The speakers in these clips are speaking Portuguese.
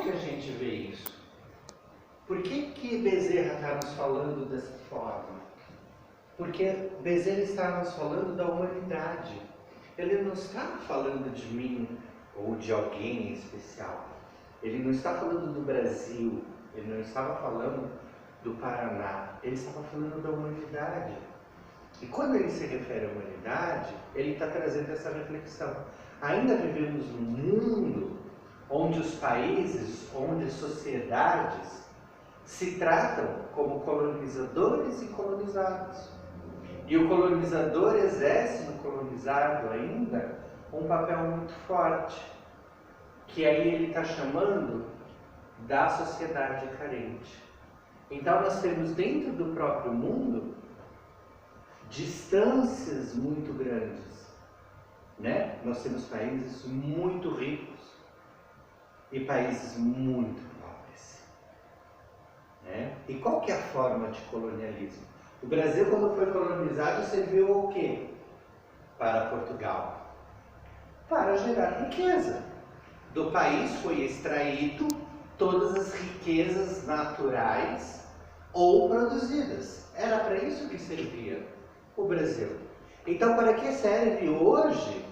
que a gente vê isso? Por que Bezerra está nos falando dessa forma? Porque Bezerra está nos falando da humanidade. Ele não está falando de mim ou de alguém em especial. Ele não está falando do Brasil, ele não estava falando do Paraná, ele estava falando da humanidade. E quando ele se refere à humanidade, ele está trazendo essa reflexão. Ainda vivemos num mundo onde os países, onde as sociedades se tratam como colonizadores e colonizados. E o colonizador exerce no colonizado ainda um papel muito forte, que aí ele está chamando da sociedade carente. Então nós temos dentro do próprio mundo distâncias muito grandes, né? Nós temos países muito ricos e países muito pobres, né? E qual que é a forma de colonialismo? O Brasil, quando foi colonizado, serviu ao quê? Para Portugal? Para gerar riqueza. Do país foi extraído todas as riquezas naturais ou produzidas. Era para isso que servia o Brasil. Então, para que serve hoje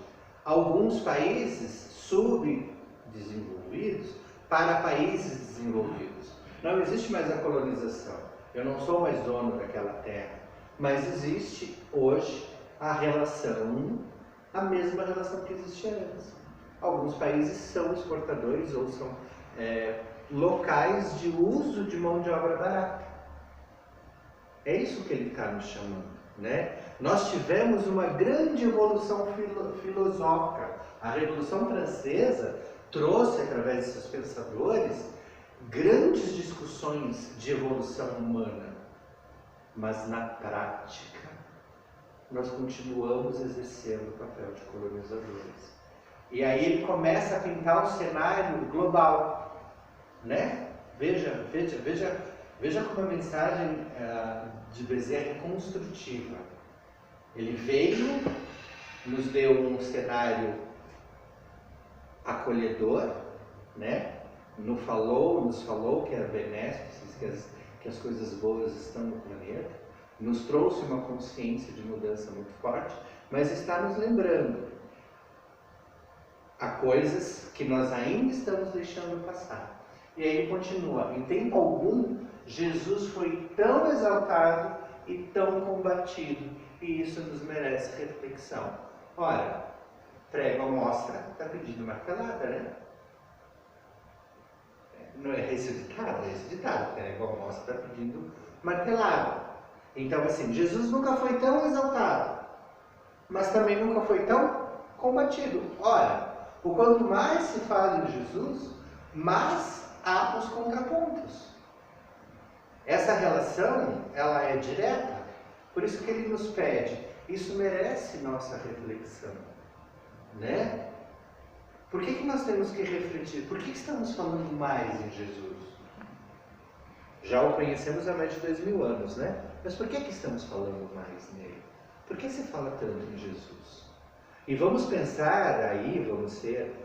alguns países subdesenvolvidos para países desenvolvidos? Não existe mais a colonização. Eu não sou mais dono daquela terra. Mas existe hoje a relação, a mesma relação que existia antes. Alguns países são exportadores ou são locais de uso de mão de obra barata. É isso que ele está nos chamando, né? Nós tivemos uma grande evolução filosófica. A Revolução Francesa trouxe, através de seus pensadores, grandes discussões de evolução humana. Mas na prática, nós continuamos exercendo o papel de colonizadores. E aí ele começa a pintar um cenário global, né? Veja como a mensagem de Bezerra é construtiva. Ele veio, nos deu um cenário acolhedor, né? Nos falou que é benéfico, que as coisas boas estão no planeta, nos trouxe uma consciência de mudança muito forte, mas está nos lembrando a coisas que nós ainda estamos deixando passar. E aí ele continua: em tempo algum, Jesus foi tão exaltado e tão combatido, e isso nos merece reflexão. Ora, prego a mostra, está pedindo martelada, né? Não é esse ditado? É esse ditado, prego a mostra, está pedindo martelada. Então, assim, Jesus nunca foi tão exaltado, mas também nunca foi tão combatido. Ora, o quanto mais se fala de Jesus, mais há os contrapontos. Essa relação, ela é direta, por isso que ele nos pede. Isso merece nossa reflexão, né? Por que nós temos que refletir? Por que estamos falando mais em Jesus? Já o conhecemos há mais de 2000 anos, né? Mas por que estamos falando mais nele? Por que se fala tanto em Jesus? E vamos pensar aí, vamos ser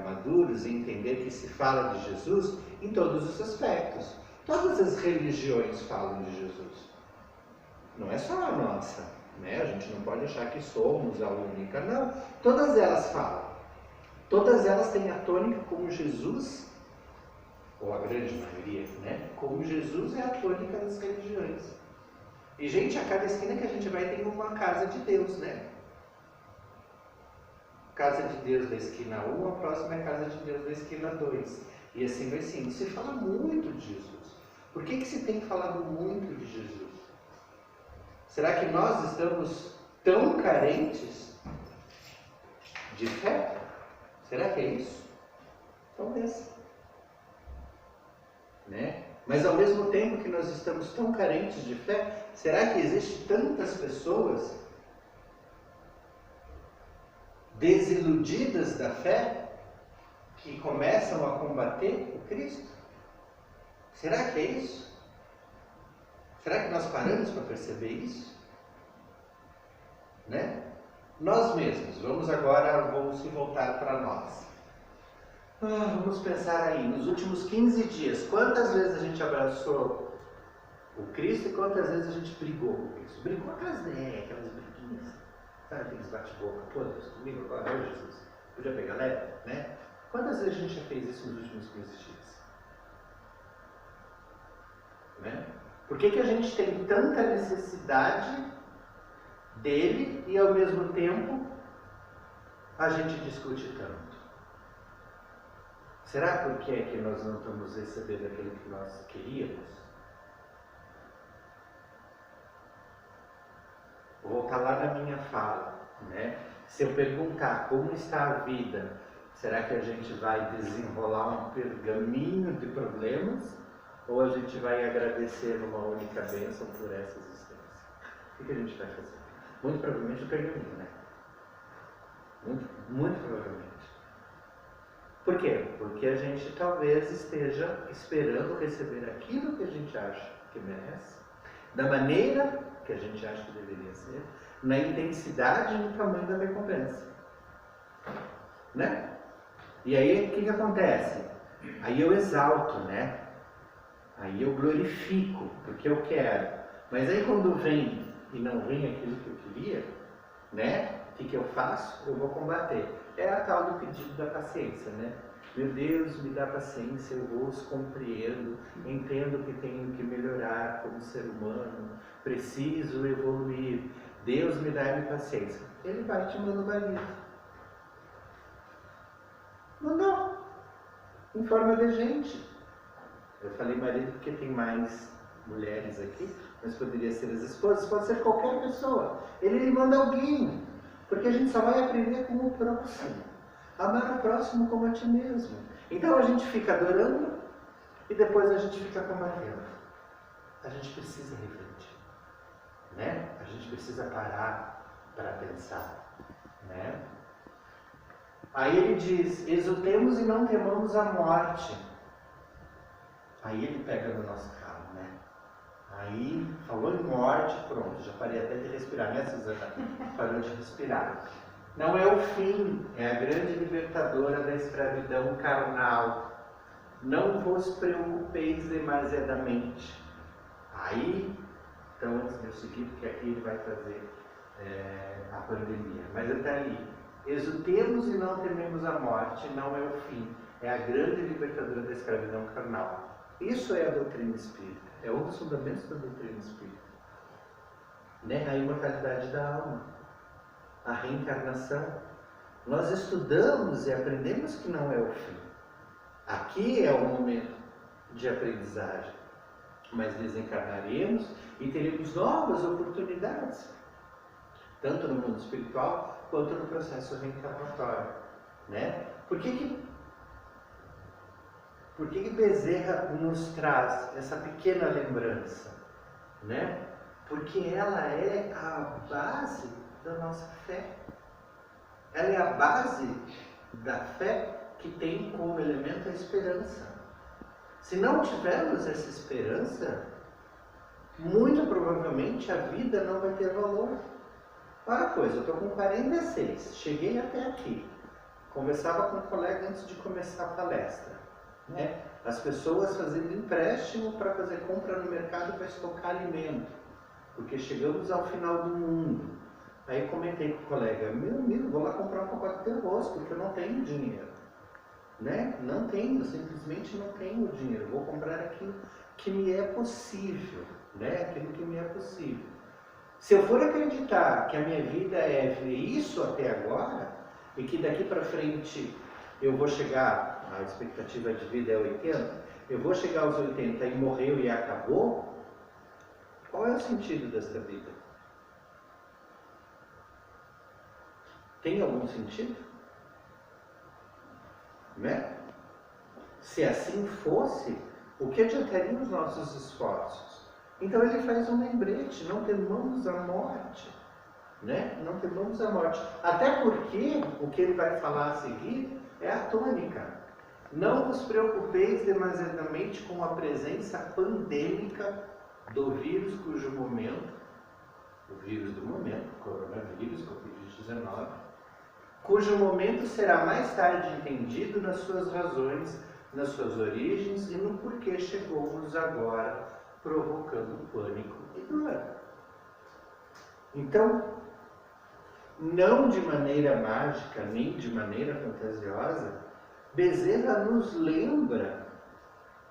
maduros e entender que se fala de Jesus em todos os aspectos. Todas as religiões falam de Jesus. Não é só a nossa, né? A gente não pode achar que somos a única, não. Todas elas falam. Todas elas têm a tônica como Jesus, ou a grande maioria, né? Como Jesus é a tônica das religiões. E, gente, a cada esquina que a gente vai tem uma casa de Deus, né? Casa de Deus da esquina 1, a próxima é casa de Deus da esquina 2. E assim vai sendo. Se fala muito de Jesus. Por que se tem falado muito de Jesus? Será que nós estamos tão carentes de fé? Será que é isso? Talvez. Né? Mas ao mesmo tempo que nós estamos tão carentes de fé, será que existe tantas pessoas desiludidas da fé que começam a combater o Cristo? Será que é isso? Será que nós paramos para perceber isso? Né? Nós mesmos, vamos se voltar para nós. Vamos pensar aí, nos últimos 15 dias, quantas vezes a gente abraçou o Cristo e quantas vezes a gente brigou com o Cristo? Brigou aquelas briguinhas, sabe aqueles bate-boca, pô, Deus comigo agora, ô Jesus, podia pegar leve, né? Quantas vezes a gente já fez isso nos últimos 15 dias? Né? Por que a gente tem tanta necessidade dele e ao mesmo tempo a gente discute tanto? Será porque é que nós não estamos recebendo aquilo que nós queríamos? Vou voltar lá na minha fala, né? Se eu perguntar como está a vida, será que a gente vai desenrolar um pergaminho de problemas? Ou a gente vai agradecer uma única bênção por essa existência? O que a gente vai fazer? Muito provavelmente o pergaminho, né? Muito provavelmente. Por quê? Porque a gente talvez esteja esperando receber aquilo que a gente acha que merece, da maneira que a gente acha que deveria ser, na intensidade e no tamanho da recompensa. Né? E aí o que acontece? Aí eu exalto, né? Aí eu glorifico, porque eu quero. Mas aí quando vem e não vem aquilo que eu queria, né? O que eu faço? Eu vou combater. É a tal do pedido da paciência, né? Meu Deus, me dá paciência, eu vos compreendo, entendo que tenho que melhorar como ser humano, preciso evoluir. Deus me dá paciência. Ele vai te mandando banir. Mandou. Em forma de gente. Eu falei marido porque tem mais mulheres aqui, mas poderia ser as esposas, pode ser qualquer pessoa. Ele manda alguém. Porque a gente só vai aprender com o próximo. Amar o próximo como a ti mesmo. Então a gente fica adorando e depois a gente fica combatendo. A gente precisa refletir. Né? A gente precisa parar para pensar. Né? Aí ele diz, exultemos e não temamos a morte. Aí ele pega no nosso carro, né? Aí, falou em morte, pronto, já parei até de respirar, né, Suzana? Parou de respirar. Não é o fim, é a grande libertadora da escravidão carnal. Não vos preocupeis demasiadamente. Aí, então antes de eu seguir, porque aqui ele vai trazer a pandemia. Mas está ali. Exultemos e não tememos a morte, não é o fim. É a grande libertadora da escravidão carnal. Isso é a doutrina espírita. É um dos fundamentos da doutrina espírita. Né? A imortalidade da alma. A reencarnação. Nós estudamos e aprendemos que não é o fim. Aqui é o momento de aprendizagem. Mas desencarnaremos e teremos novas oportunidades. Tanto no mundo espiritual quanto no processo reencarnatório. Né? Por que Bezerra nos traz essa pequena lembrança? Né? Porque ela é a base da nossa fé. Ela é a base da fé que tem como elemento a esperança. Se não tivermos essa esperança, muito provavelmente a vida não vai ter valor. Olha a coisa, eu estou com 46, cheguei até aqui. Conversava com um colega antes de começar a palestra. Né? As pessoas fazendo empréstimo para fazer compra no mercado para estocar alimento, porque chegamos ao final do mundo. Aí comentei com o colega, meu amigo, vou lá comprar um pacote de arroz, porque eu não tenho dinheiro. Né? Não tenho, simplesmente não tenho dinheiro. Vou comprar aquilo que me é possível, né? Aquilo que me é possível. Se eu for acreditar que a minha vida é ver isso até agora, e que daqui para frente eu vou chegar, a expectativa de vida é 80, eu vou chegar aos 80 e morreu e acabou, qual é o sentido desta vida? Tem algum sentido? Né? Se assim fosse, o que adiantariam os nossos esforços? Então ele faz um lembrete, não temamos a morte. Né? Não temamos a morte. Até porque o que ele vai falar a seguir é a tônica. Não vos preocupeis demasiadamente com a presença pandêmica do vírus cujo momento, o vírus do momento, coronavírus, Covid-19, cujo momento será mais tarde entendido nas suas razões, nas suas origens e no porquê chegou-nos agora, provocando pânico e dor. Então, não de maneira mágica, nem de maneira fantasiosa, Bezerra nos lembra,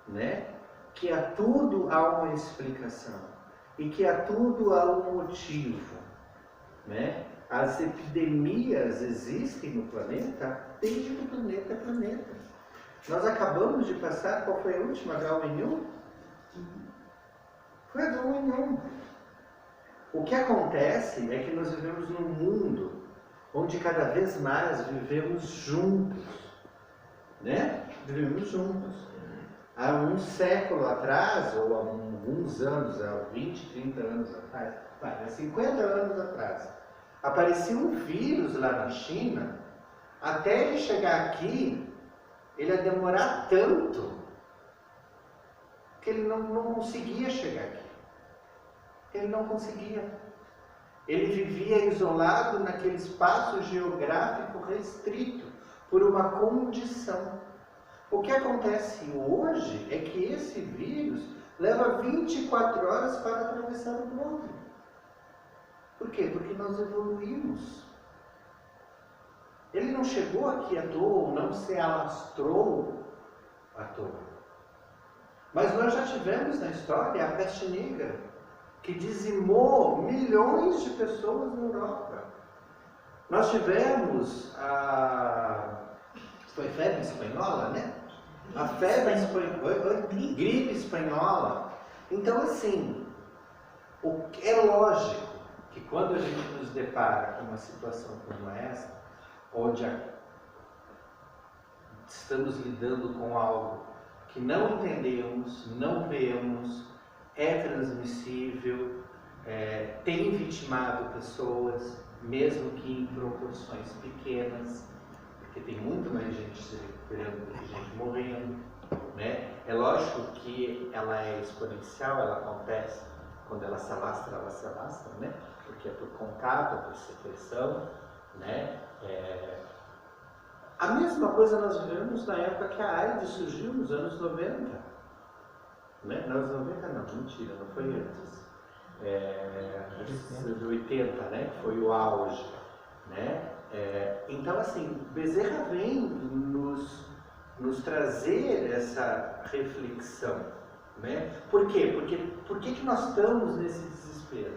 né, que a tudo há uma explicação e que a tudo há um motivo, né? As epidemias existem no planeta desde que o planeta é planeta. Nós acabamos de passar, qual foi a última? H1N1? Foi a H1N1. O que acontece é que nós vivemos num mundo onde cada vez mais vivemos juntos, né? Vivemos juntos. Há um século atrás, ou há alguns anos, há 20, 30 anos atrás, há 50 anos atrás, aparecia um vírus lá na China, até ele chegar aqui, ele ia demorar tanto que ele não conseguia chegar aqui. Ele não conseguia. Ele vivia isolado naquele espaço geográfico restrito, por uma condição. O que acontece hoje é que esse vírus leva 24 horas para atravessar o globo. Por quê? Porque nós evoluímos. Ele não chegou aqui à toa, ou não se alastrou à toa. Mas nós já tivemos na história a peste negra, que dizimou milhões de pessoas na Europa. Nós tivemos foi febre espanhola, né? A febre espanhola, gripe espanhola. Então, assim, é lógico que quando a gente nos depara com uma situação como essa, onde estamos lidando com algo que não entendemos, não vemos, é transmissível, tem vitimado pessoas, mesmo que em proporções pequenas, porque tem muito mais gente se recuperando do que gente morrendo, né? É lógico que ela é exponencial, ela acontece quando ela se alastra, né? Porque é por contato, é por secreção, né? A mesma coisa nós vivemos na época que a AIDS surgiu, nos anos 90. Né? Nos anos 90 não, mentira, não foi antes. De 80, né? Que foi o auge. Né? Então, assim, Bezerra vem nos trazer essa reflexão. Né? Por quê? Porque por que nós estamos nesse desespero?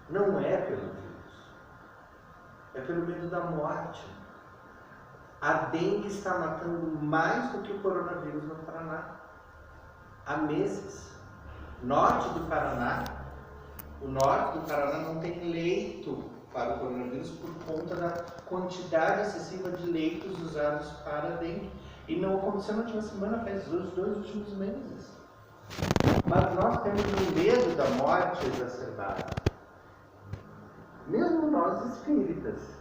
Não é pelo vírus, é pelo medo da morte. A dengue está matando mais do que o coronavírus no Paraná. Há meses. Norte do Paraná, o norte do Paraná não tem leito para o coronavírus por conta da quantidade excessiva de leitos usados para a dengue. E não aconteceu na última semana, faz os 2 últimos meses. Mas nós temos um medo da morte exacerbada. Mesmo nós espíritas,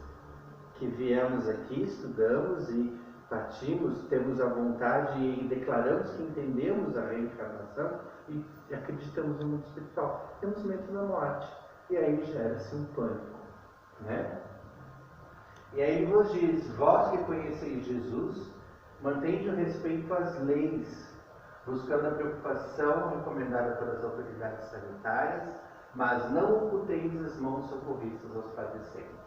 que viemos aqui, estudamos e partimos, temos a vontade e declaramos que entendemos a reencarnação e acreditamos no mundo espiritual. Temos medo da morte. E aí gera-se um pânico. Né? E aí ele nos diz: vós que conheceis Jesus, mantende o respeito às leis, buscando a preocupação recomendada pelas autoridades sanitárias, mas não oculteis as mãos socorristas aos padecentes.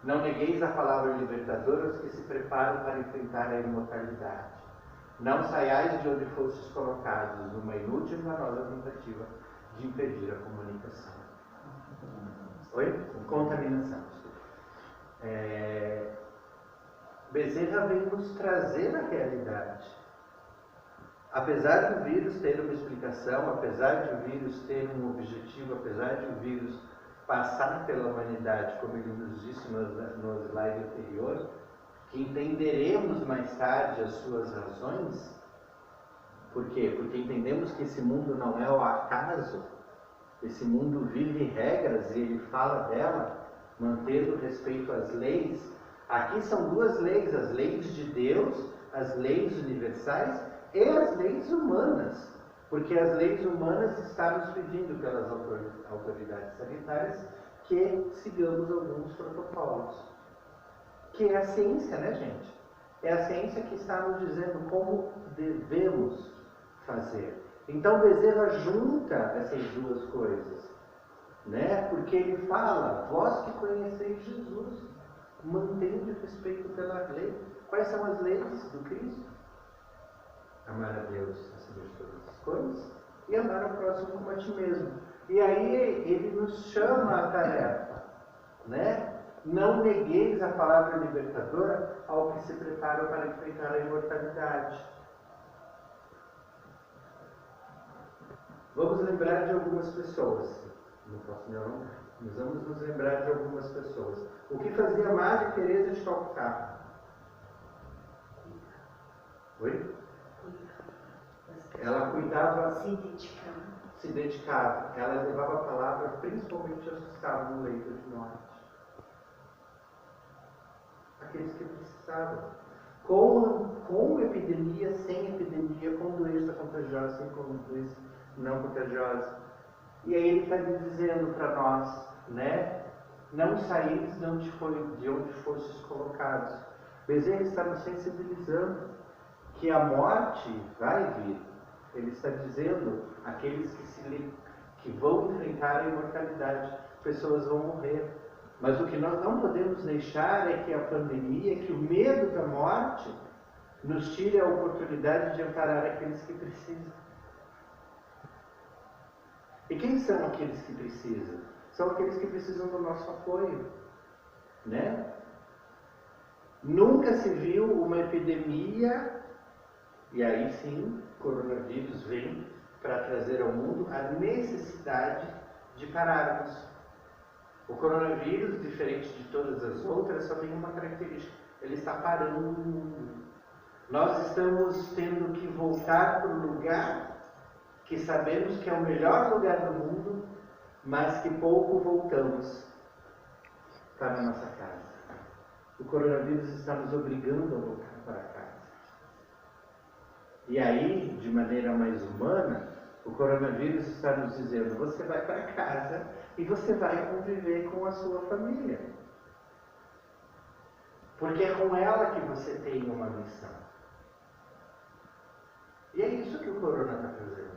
Não negueis a palavra libertadora aos que se preparam para enfrentar a imortalidade. Não saiais de onde fostes colocados numa inútil e enganosa tentativa de impedir a comunicação. Oi? Contaminação. Bezerra vem nos trazer a realidade. Apesar do vírus ter uma explicação, apesar de o vírus ter um objetivo, apesar de o vírus passar pela humanidade, como ele nos disse no slide anterior, que entenderemos mais tarde as suas razões. Por quê? Porque entendemos que esse mundo não é o acaso, esse mundo vive regras e ele fala dela, mantendo respeito às leis. Aqui são 2 leis, as leis de Deus, as leis universais e as leis humanas. Porque as leis humanas estão nos pedindo pelas autoridades sanitárias que sigamos alguns protocolos. que é a ciência, né, gente? É a ciência que está nos dizendo como devemos fazer. Então Bezerra junta essas duas coisas, né? Porque ele fala, vós que conheceis Jesus, mantende respeito pela lei. Quais são as leis do Cristo? Amar a Deus acima de todas as coisas e amar ao próximo como a ti mesmo. E aí ele nos chama a tarefa, né? Não negueis a palavra libertadora ao que se preparam para enfrentar a imortalidade. Vamos lembrar de algumas pessoas. Não posso me alongar. Mas vamos nos lembrar de algumas pessoas. O que fazia Madre Teresa de Calcutá? Oi? Ela cuidava, se dedicava. Ela levava a palavra principalmente aos que estavam no leito de morte. Aqueles que precisavam. Com epidemia, sem epidemia, com doença contagiosa, sem doença não contagiosa. E aí ele está dizendo para nós, né? Não saíres de onde fostes colocados. Bezerra está nos sensibilizando que a morte vai vir. Ele está dizendo aqueles que vão enfrentar a imortalidade, pessoas vão morrer. Mas o que nós não podemos deixar é que a pandemia, que o medo da morte, nos tire a oportunidade de amparar aqueles que precisam. E quem são aqueles que precisam? São aqueles que precisam do nosso apoio, né? Nunca se viu uma epidemia, e aí sim, coronavírus vem para trazer ao mundo a necessidade de pararmos. O coronavírus, diferente de todas as outras, só tem uma característica: ele está parando o mundo. Nós estamos tendo que voltar para o lugar que sabemos que é o melhor lugar do mundo, mas que pouco voltamos para a nossa casa. O coronavírus está nos obrigando a voltar para casa. E aí, de maneira mais humana, o coronavírus está nos dizendo: você vai para casa e você vai conviver com a sua família. Porque é com ela que você tem uma missão. E é isso que o corona está fazendo.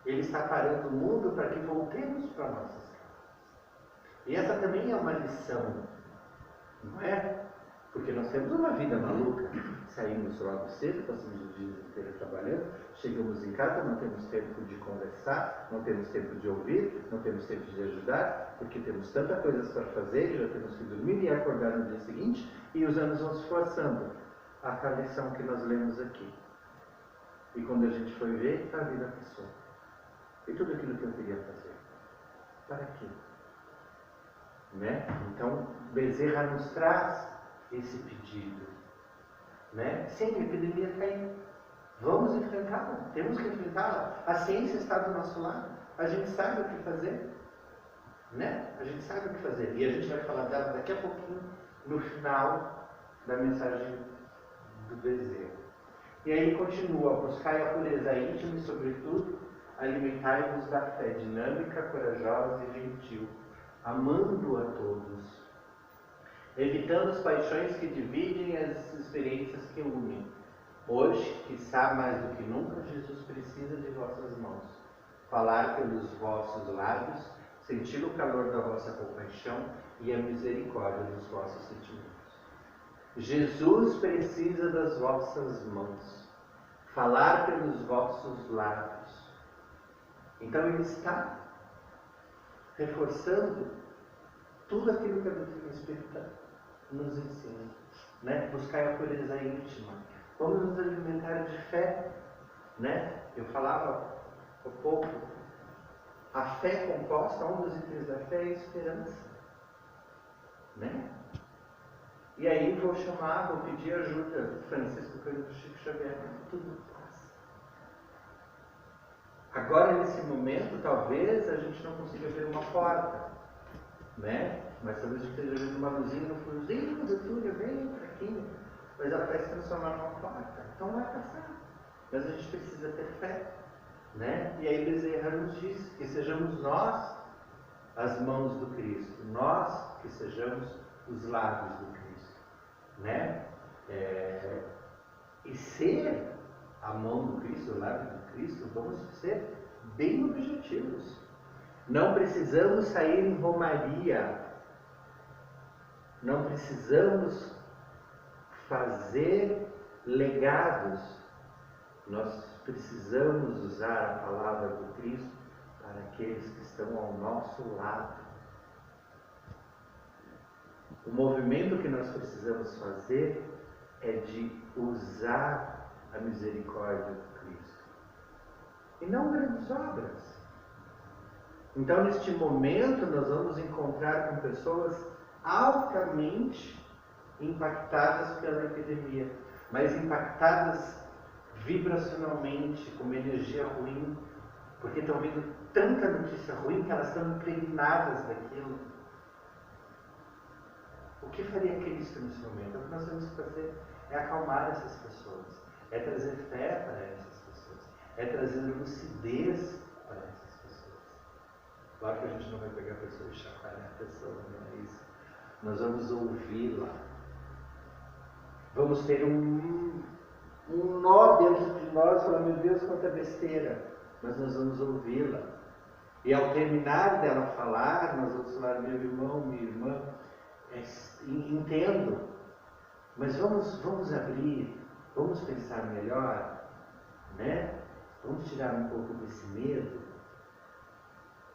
Ele está parando o mundo para que voltemos para nossas casas. E essa também é uma lição, não é? Porque nós temos uma vida maluca. Saímos logo cedo, passamos o dia inteiro trabalhando, chegamos em casa, não temos tempo de conversar, não temos tempo de ouvir, não temos tempo de ajudar, porque temos tantas coisas para fazer, já temos que dormir e acordar no dia seguinte, e os anos vão se passando. A lição que nós lemos aqui. E quando a gente foi ver, a vida passou. E tudo aquilo que eu queria fazer. Para quê? Né? Então, Bezerra nos traz esse pedido. Né? Sim, a epidemia caiu. Vamos enfrentá-la. Temos que enfrentá-la. A ciência está do nosso lado. A gente sabe o que fazer. Né? A gente sabe o que fazer. E a gente vai falar dela daqui a pouquinho, no final da mensagem do Bezerra. E aí continua: buscai a pureza íntima e, sobretudo, alimentai-vos da fé dinâmica, corajosa e gentil, amando a todos, evitando as paixões que dividem e as experiências que unem. Hoje, quiçá mais do que nunca, Jesus precisa de vossas mãos, falar pelos vossos lábios, sentir o calor da vossa compaixão e a misericórdia dos vossos sentimentos. Jesus precisa das vossas mãos, falar pelos vossos lábios. Então ele está reforçando tudo aquilo que a doutrina espírita nos ensina, né? Buscar a pureza íntima. Vamos nos alimentar de fé, né? Eu falava há pouco, a fé composta, um dos itens da fé é a esperança, né? E aí vou pedir ajuda, Francisco Pedro Chico Xavier, tudo passa. Agora, nesse momento, talvez a gente não consiga ver uma porta, né? Mas talvez a gente esteja vendo uma luzinha no fundinho do túnel, bem fraquinho, mas ela vai se transformar numa porta. Então vai passar. Mas a gente precisa ter fé, né? E aí Bezerra nos diz que sejamos nós as mãos do Cristo, nós que sejamos os lábios do Cristo. né? E ser a mão do Cristo, o lábio do Cristo, vamos ser bem objetivos. Não precisamos sair em romaria, não precisamos fazer legados, nós precisamos usar a palavra do Cristo para aqueles que estão ao nosso lado. O movimento que nós precisamos fazer é de usar a misericórdia do Cristo e não grandes obras. Então, neste momento, nós vamos encontrar com pessoas altamente impactadas pela epidemia, mas impactadas vibracionalmente, com uma energia ruim, porque estão vendo tanta notícia ruim que elas estão impregnadas daquilo. O que faria Cristo nesse momento? O que nós temos que fazer é acalmar essas pessoas, é trazer fé para essas pessoas, é trazer lucidez para essas pessoas. Claro que a gente não vai pegar a pessoa e chacoalhar a pessoa, não é isso. Nós vamos ouvi-la. Vamos ter um nó dentro de nós, falando, meu Deus, quanta besteira. Mas nós vamos ouvi-la. E ao terminar dela falar, nós vamos falar, meu irmão, minha irmã, entendo, mas vamos abrir, vamos pensar melhor, né? Vamos tirar um pouco desse medo,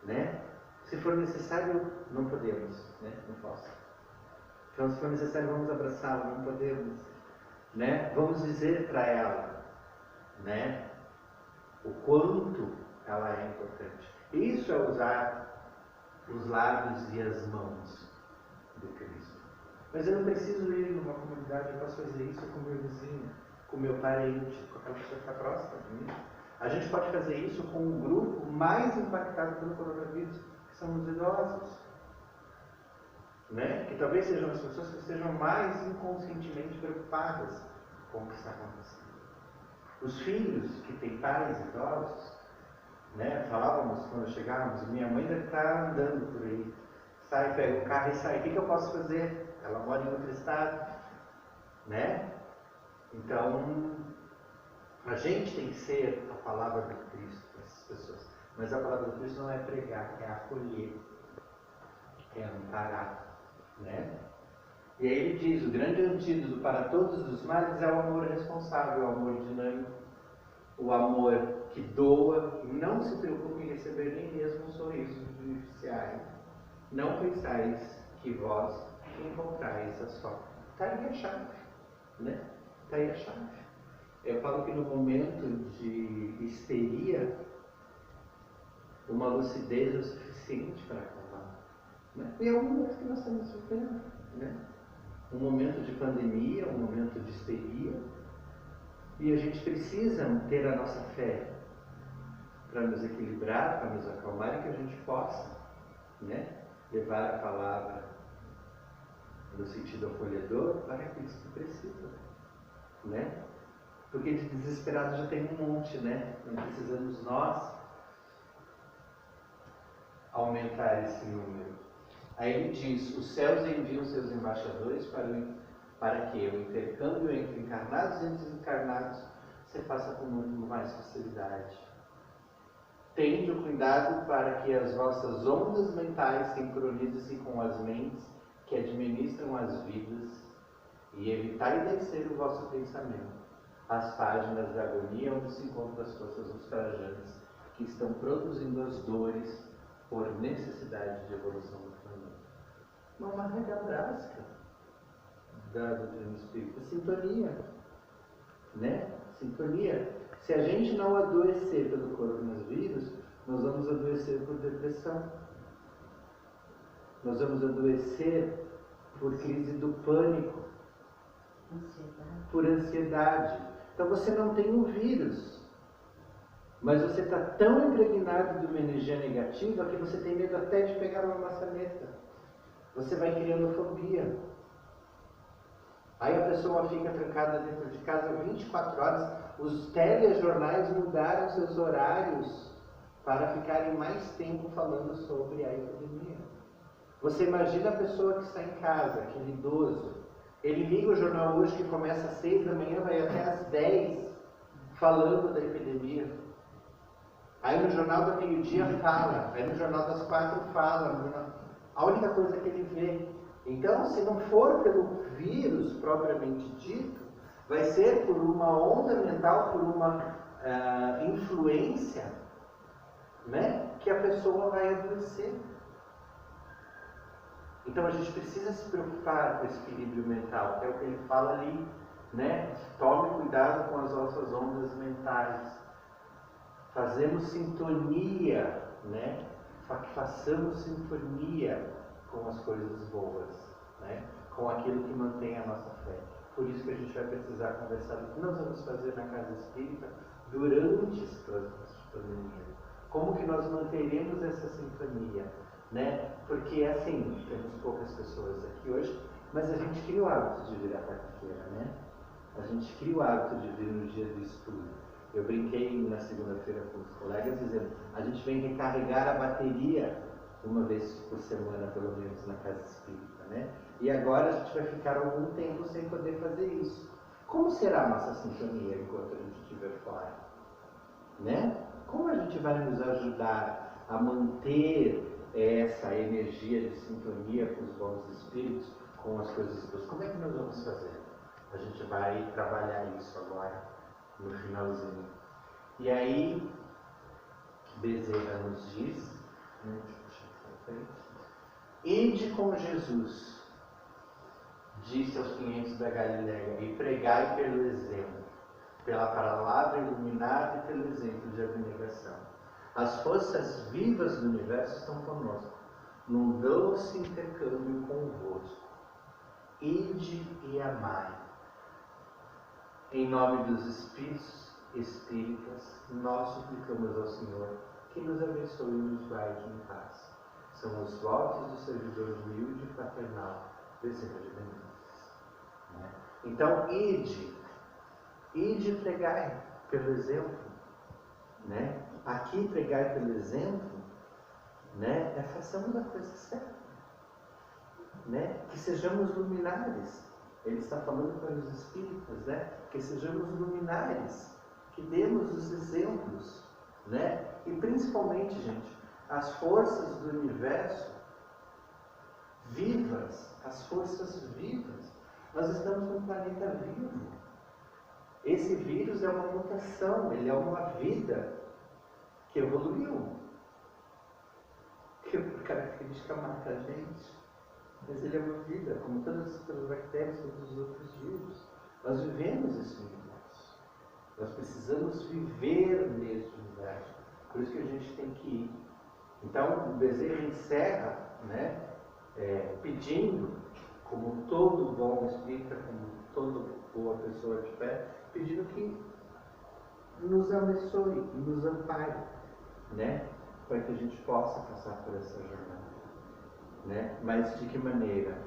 né? Se for necessário, não podemos, né? Não posso. Então, se for necessário, vamos abraçá-la, não podemos, né? Vamos dizer para ela, né? O quanto ela é importante. Isso é usar os lábios e as mãos do Cristo. Mas eu não preciso ir numa comunidade, eu posso fazer isso com o meu vizinho, com o meu parente, com aquela pessoa que está próxima de mim. A gente pode fazer isso com um grupo mais impactado pelo coronavírus, que são os idosos. Né? Que talvez sejam as pessoas que estejam mais inconscientemente preocupadas com o que está acontecendo. Os filhos que têm pais idosos, né? Falávamos quando chegávamos, minha mãe deve estar andando por aí, sai, pega o carro e sai, o que eu posso fazer? Ela mora em outro estado, né? Então, a gente tem que ser a palavra do Cristo para essas pessoas, mas a palavra do Cristo não é pregar, é acolher, é amparar. Né? E aí ele diz, o grande antídoto para todos os males é o amor responsável, o amor dinâmico, o amor que doa, e não se preocupe em receber nem mesmo um sorriso de beneficiário. Não pensais que vós encontrais a sorte. Está aí a chave, né? Está aí a chave. Eu falo que no momento de histeria, uma lucidez é o suficiente para acalmar. Né? E é o momento que nós estamos vivendo, né? Um momento de pandemia, um momento de histeria, e a gente precisa ter a nossa fé para nos equilibrar, para nos acalmar e que a gente possa, né, levar a palavra no sentido acolhedor para aqueles que precisam, né? Porque de desesperado já tem um monte, né? Não precisamos nós aumentar esse número. Aí ele diz, os céus enviam seus embaixadores para que o intercâmbio entre encarnados e desencarnados se faça com muito mais facilidade. Tende o cuidado para que as vossas ondas mentais sincronizem-se com as mentes que administram as vidas e evitai descer o vosso pensamento às páginas da agonia onde se encontram as forças ultrajantes que estão produzindo as dores por necessidade de evolução do planeta. Uma regra básica da doutrina espírita, sintonia, né? Sintonia. Se a gente não adoecer pelo coronavírus, nós vamos adoecer por depressão. Nós vamos adoecer por crise do pânico, por ansiedade. Então você não tem um vírus, mas você está tão impregnado de uma energia negativa que você tem medo até de pegar uma maçaneta. Você vai criando fobia. Aí a pessoa fica trancada dentro de casa 24 horas. Os telejornais mudaram seus horários para ficarem mais tempo falando sobre a epidemia. Você imagina a pessoa que está em casa, aquele idoso, Ele liga o jornal hoje, que começa às 6 da manhã, vai até às 10, falando da epidemia. Aí no jornal do meio-dia fala, aí no jornal das 4 fala. A única coisa que ele vê. Então, se não for pelo vírus propriamente dito, vai ser por uma onda mental, por uma influência, né, que a pessoa vai adoecer. Então a gente precisa se preocupar com esse equilíbrio mental, que é o que ele fala ali, né? Tome cuidado com as nossas ondas mentais. Fazemos sintonia, né? Façamos sintonia com as coisas boas, né? Com aquilo que mantém a nossa fé. Por isso que a gente vai precisar conversar o que nós vamos fazer na casa espírita durante essa pandemia. Como que nós manteremos essa sintonia, né? Porque assim, temos poucas pessoas aqui hoje, mas a gente cria o hábito de vir à quarta-feira, né? A gente cria o hábito de vir no dia do estudo. Eu brinquei na segunda-feira com os colegas dizendo, a gente vem recarregar a bateria uma vez por semana, pelo menos, na casa espírita, né? E agora a gente vai ficar algum tempo sem poder fazer isso. Como será a nossa sintonia enquanto a gente estiver fora? Né? Como a gente vai nos ajudar a manter essa energia de sintonia com os bons espíritos, com as coisas boas? Como é que nós vamos fazer? A gente vai trabalhar isso agora, no finalzinho. E aí, Bezerra nos diz, né? Ide como Jesus disse aos 500 da Galileia, e pregai pelo exemplo, pela palavra iluminada e pelo exemplo de abnegação. As forças vivas do universo estão conosco, num doce intercâmbio convosco. Ide e amai. Em nome dos espíritas, nós suplicamos ao Senhor que nos abençoe e nos guarde em paz. São os votos do servidor humilde e fraternal, Bezerra de Menezes. Então, ide pregai pelo exemplo, né? Aqui pregai pelo exemplo, né? Façamos a coisa certa, né? Que sejamos luminares. Ele está falando para os espíritas, né? Que sejamos luminares, que demos os exemplos, né? E principalmente, gente, as forças do universo vivas, as forças vivas. Nós estamos num planeta vivo. Esse vírus é uma mutação, ele é uma vida que evoluiu, que por característica mata a gente. Mas ele é uma vida, como todas as outras bactérias, todos os outros vírus. Nós vivemos esse universo. Nós precisamos viver nesse universo. Por isso que a gente tem que ir. Então, o Bezerra encerra, né, pedindo, como todo bom espírita, como toda boa pessoa de fé, pedindo que nos abençoe, nos ampare, né, para que a gente possa passar por essa jornada. Né? Mas de que maneira?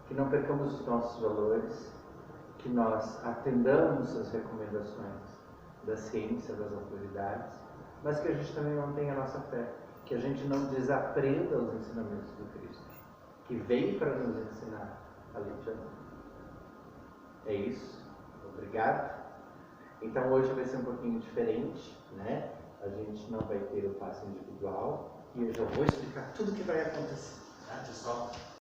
Que não percamos os nossos valores, que nós atendamos as recomendações da ciência, das autoridades, mas que a gente também mantenha a nossa fé, que a gente não desaprenda os ensinamentos do Cristo, que veio para nos ensinar a lei de amor. É isso. Obrigado. Então hoje vai ser um pouquinho diferente, né? A gente não vai ter o passe individual e eu já vou explicar tudo o que vai acontecer. Antes só